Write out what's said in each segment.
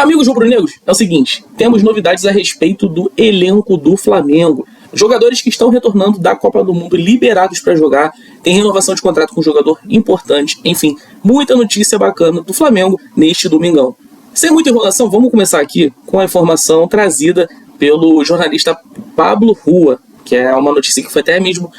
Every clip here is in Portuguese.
Amigos rubro-negros, é o seguinte, temos novidades a respeito do elenco do Flamengo. Jogadores que estão retornando da Copa do Mundo liberados para jogar, tem renovação de contrato com um jogador importante, enfim, muita notícia bacana do Flamengo neste domingão. Sem muita enrolação, vamos começar aqui com a informação trazida pelo jornalista Pablo Rua, que é uma notícia que foi até mesmo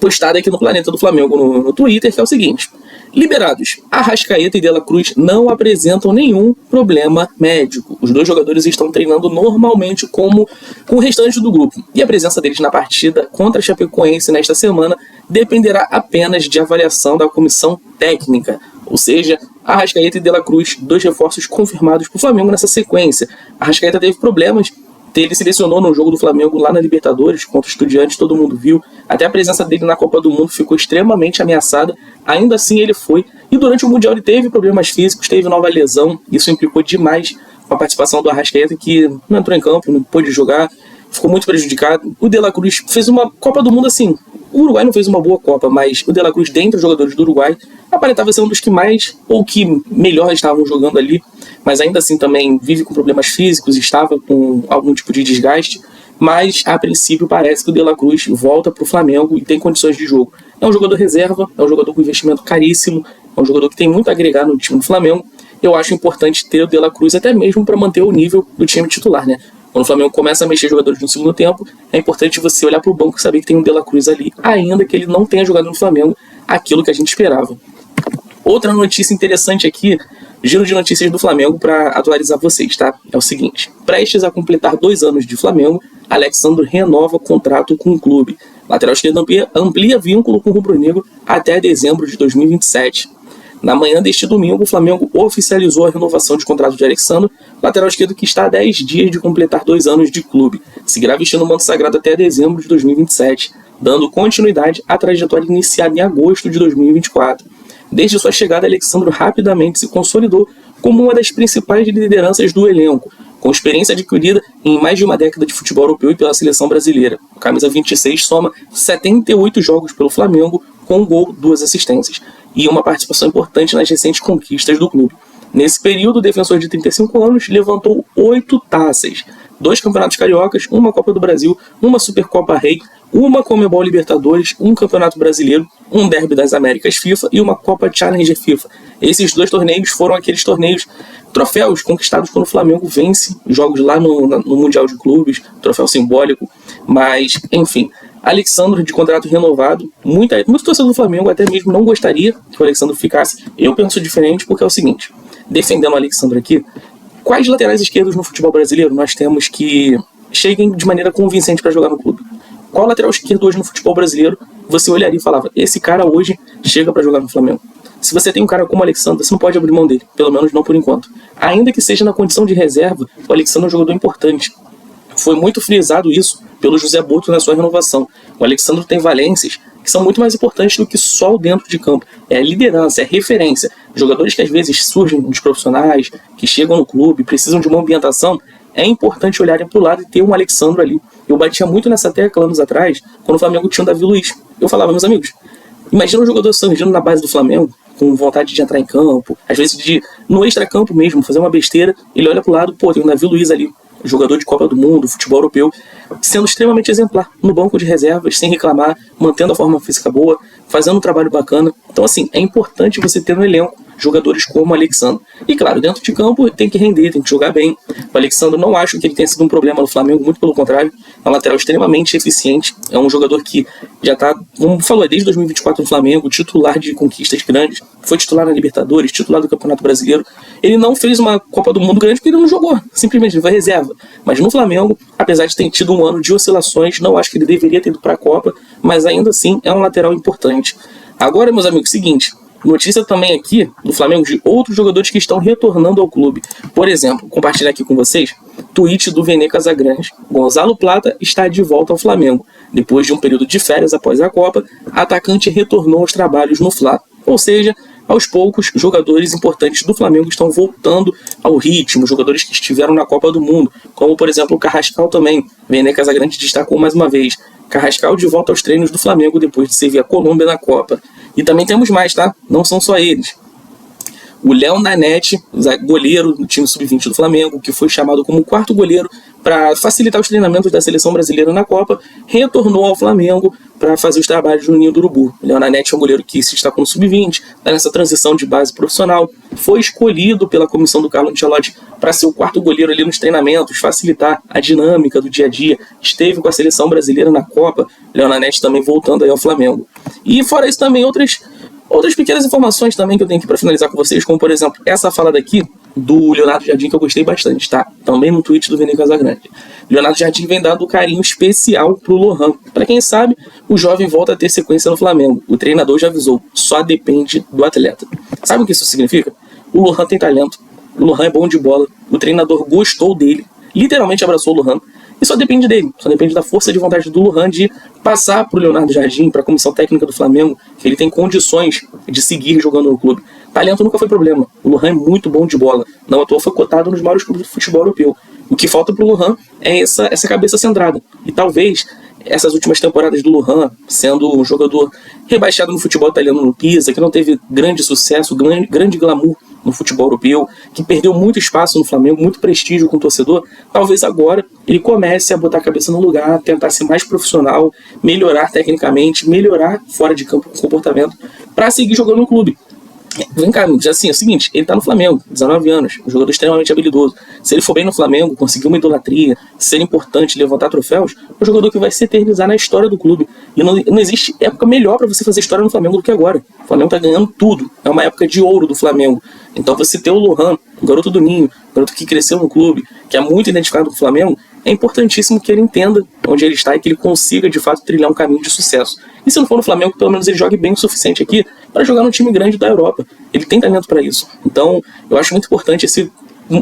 postada aqui no Planeta do Flamengo no Twitter, que é o seguinte: liberados, Arrascaeta e De La Cruz não apresentam nenhum problema médico. Os dois jogadores estão treinando normalmente como com o restante do grupo. E a presença deles na partida contra a Chapecoense nesta semana dependerá apenas de avaliação da comissão técnica. Ou seja, Arrascaeta e De La Cruz, dois reforços confirmados para o Flamengo nessa sequência. Arrascaeta teve problemas. Ele se lesionou no jogo do Flamengo lá na Libertadores contra o Estudiantes, todo mundo viu. Até a presença dele na Copa do Mundo ficou extremamente ameaçada. Ainda assim ele foi. E durante o Mundial ele teve problemas físicos, teve nova lesão. Isso implicou demais com a participação do Arrascaeta, que não entrou em campo, não pôde jogar, ficou muito prejudicado. O De La Cruz fez uma Copa do Mundo assim. O Uruguai não fez uma boa Copa, mas o De La Cruz, dentre os jogadores do Uruguai, aparentava ser um dos que mais ou que melhor estavam jogando ali, mas ainda assim também vive com problemas físicos, estava com algum tipo de desgaste, mas a princípio parece que o De La Cruz volta para o Flamengo e tem condições de jogo. É um jogador reserva, é um jogador com investimento caríssimo, é um jogador que tem muito a agregar no time do Flamengo. Eu acho importante ter o De La Cruz até mesmo para manter o nível do time titular, né? Quando o Flamengo começa a mexer jogadores no segundo tempo, é importante você olhar para o banco e saber que tem um De La Cruz ali, ainda que ele não tenha jogado no Flamengo aquilo que a gente esperava. Outra notícia interessante aqui, giro de notícias do Flamengo para atualizar vocês, tá? É o seguinte: prestes a completar 2 anos de Flamengo, Alexandro renova contrato com o clube. Lateral esquerdo amplia vínculo com o rubro-negro até dezembro de 2027. Na manhã deste domingo, o Flamengo oficializou a renovação de contrato de Alexandro, lateral esquerdo que está há 10 dias de completar 2 anos de clube. Seguirá vestindo o manto sagrado até dezembro de 2027, dando continuidade à trajetória iniciada em agosto de 2024. Desde sua chegada, Alexandro rapidamente se consolidou como uma das principais lideranças do elenco, com experiência adquirida em mais de uma década de futebol europeu e pela seleção brasileira. O camisa 26 soma 78 jogos pelo Flamengo, com um gol, 2 assistências, e uma participação importante nas recentes conquistas do clube. Nesse período, o defensor de 35 anos levantou 8 taças, 2 campeonatos cariocas, uma Copa do Brasil, uma Supercopa Rei, uma Conmebol Libertadores, um Campeonato Brasileiro, um Derby das Américas FIFA e uma Copa Challenger FIFA. Esses 2 torneios foram aqueles torneios, troféus conquistados quando o Flamengo vence jogos lá no Mundial de Clubes, troféu simbólico, mas, enfim, Alexandro de contrato renovado, muito torcedor do Flamengo até mesmo não gostaria que o Alexandro ficasse. Eu penso diferente porque é o seguinte, defendendo o Alexandro aqui, quais laterais esquerdos no futebol brasileiro nós temos que cheguem de maneira convincente para jogar no clube? Qual lateral esquerdo hoje no futebol brasileiro você olharia e falava, esse cara hoje chega para jogar no Flamengo? Se você tem um cara como o Alexandro, você não pode abrir mão dele, pelo menos não por enquanto. Ainda que seja na condição de reserva, o Alexandro é um jogador importante. Foi muito frisado isso pelo José Boto na sua renovação. O Alexandro tem valências que são muito mais importantes do que só o dentro de campo. É a liderança, é a referência. Jogadores que às vezes surgem dos profissionais, que chegam no clube, precisam de uma ambientação, é importante olharem para o lado e ter um Alexandro ali. Eu batia muito nessa tecla anos atrás, quando o Flamengo tinha o Davi Luiz. Eu falava, meus amigos, imagina um jogador surgindo na base do Flamengo, com vontade de entrar em campo, às vezes no extracampo mesmo, fazer uma besteira, ele olha para o lado, pô, tem o Davi Luiz ali, jogador de Copa do Mundo, futebol europeu, sendo extremamente exemplar, no banco de reservas, sem reclamar, mantendo a forma física boa, fazendo um trabalho bacana. Então, assim, é importante você ter no elenco jogadores como o Alexandro. E claro, dentro de campo tem que render, tem que jogar bem. O Alexandro, não acho que ele tenha sido um problema no Flamengo, muito pelo contrário, é um lateral extremamente eficiente, é um jogador que já está, como falou, desde 2024 no Flamengo, titular de conquistas grandes, foi titular na Libertadores, titular do Campeonato Brasileiro. Ele não fez uma Copa do Mundo grande porque ele não jogou, simplesmente ele foi reserva. Mas no Flamengo, apesar de ter tido um ano de oscilações, não acho que ele deveria ter ido para a Copa, mas ainda assim é um lateral importante. Agora, meus amigos, seguinte, notícia também aqui do Flamengo de outros jogadores que estão retornando ao clube. Por exemplo, compartilhar aqui com vocês, tweet do Vene Casagrande. Gonzalo Plata está de volta ao Flamengo. Depois de um período de férias após a Copa, a atacante retornou aos trabalhos no Fla. Ou seja, aos poucos, jogadores importantes do Flamengo estão voltando ao ritmo, jogadores que estiveram na Copa do Mundo, como por exemplo o Carrascal também. Vene Casagrande destacou mais uma vez. Carrascal de volta aos treinos do Flamengo depois de servir a Colômbia na Copa. E também temos mais, tá? Não são só eles. O Léo Nanete, goleiro do time sub-20 do Flamengo, que foi chamado como quarto goleiro para facilitar os treinamentos da seleção brasileira na Copa, retornou ao Flamengo para fazer os trabalhos no Ninho do Urubu. O Léo Nanete é um goleiro que se destacou no sub-20, está nessa transição de base profissional, foi escolhido pela comissão do Carlo Ancelotti para ser o quarto goleiro ali nos treinamentos, facilitar a dinâmica do dia a dia, esteve com a seleção brasileira na Copa, o Léo Nanete também voltando aí ao Flamengo. E fora isso também outras pequenas informações também que eu tenho aqui para finalizar com vocês, como por exemplo, essa fala daqui do Leonardo Jardim, que eu gostei bastante, tá? Também no tweet do Vene Casagrande. Leonardo Jardim vem dando um carinho especial pro Lohan. Para quem sabe, o jovem volta a ter sequência no Flamengo. O treinador já avisou, só depende do atleta. Sabe o que isso significa? O Lohan tem talento, o Lohan é bom de bola, o treinador gostou dele, literalmente abraçou o Lohan, e só depende dele, só depende da força de vontade do Lohan de passar pro Leonardo Jardim, para a comissão técnica do Flamengo, que ele tem condições de seguir jogando no clube. Talento nunca foi problema, o Lohan é muito bom de bola, não à toa foi cotado nos maiores clubes do futebol europeu. O que falta pro Lohan é essa cabeça centrada, e talvez essas últimas temporadas do Lohan, sendo um jogador rebaixado no futebol italiano no Pisa, que não teve grande sucesso, grande glamour no futebol europeu, que perdeu muito espaço no Flamengo, muito prestígio com o torcedor, talvez agora ele comece a botar a cabeça no lugar, tentar ser mais profissional, melhorar tecnicamente, melhorar fora de campo o comportamento, para seguir jogando no clube. Vem cá, amigos, assim, é o seguinte, ele tá no Flamengo, 19 anos, um jogador extremamente habilidoso. Se ele for bem no Flamengo, conseguir uma idolatria, ser importante, levantar troféus, é um jogador que vai se eternizar na história do clube. E não existe época melhor para você fazer história no Flamengo do que agora. O Flamengo tá ganhando tudo, é uma época de ouro do Flamengo. Então você ter o Lohan, o garoto do Ninho, o garoto que cresceu no clube, que é muito identificado com o Flamengo, é importantíssimo que ele entenda onde ele está e que ele consiga, de fato, trilhar um caminho de sucesso. E se não for no Flamengo, pelo menos ele jogue bem o suficiente aqui para jogar num time grande da Europa. Ele tem talento para isso. Então, eu acho muito importante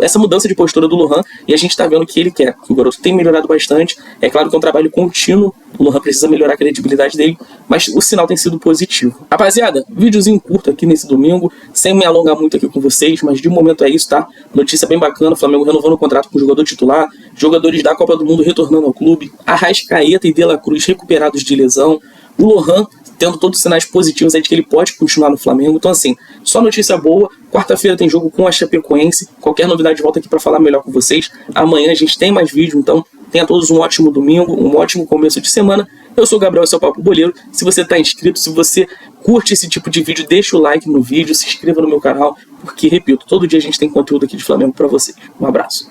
essa mudança de postura do Lohan, e a gente está vendo o que ele quer. O garoto tem melhorado bastante. É claro que é um trabalho contínuo. O Lohan precisa melhorar a credibilidade dele, mas o sinal tem sido positivo. Rapaziada, videozinho curto aqui nesse domingo, sem me alongar muito aqui com vocês, mas de momento é isso, tá? Notícia bem bacana, o Flamengo renovando o contrato com o jogador titular, jogadores da Copa do Mundo retornando ao clube, Arrascaeta e De La Cruz recuperados de lesão, o Lohan tendo todos os sinais positivos aí de que ele pode continuar no Flamengo. Então assim, só notícia boa. Quarta-feira tem jogo com a Chapecoense. Qualquer novidade volta aqui para falar melhor com vocês. Amanhã a gente tem mais vídeo, então tenha todos um ótimo domingo, um ótimo começo de semana. Eu sou o Gabriel, seu Papo Boleiro. Se você está inscrito, se você curte esse tipo de vídeo, deixa o like no vídeo, se inscreva no meu canal, porque, repito, todo dia a gente tem conteúdo aqui de Flamengo para vocês. Um abraço.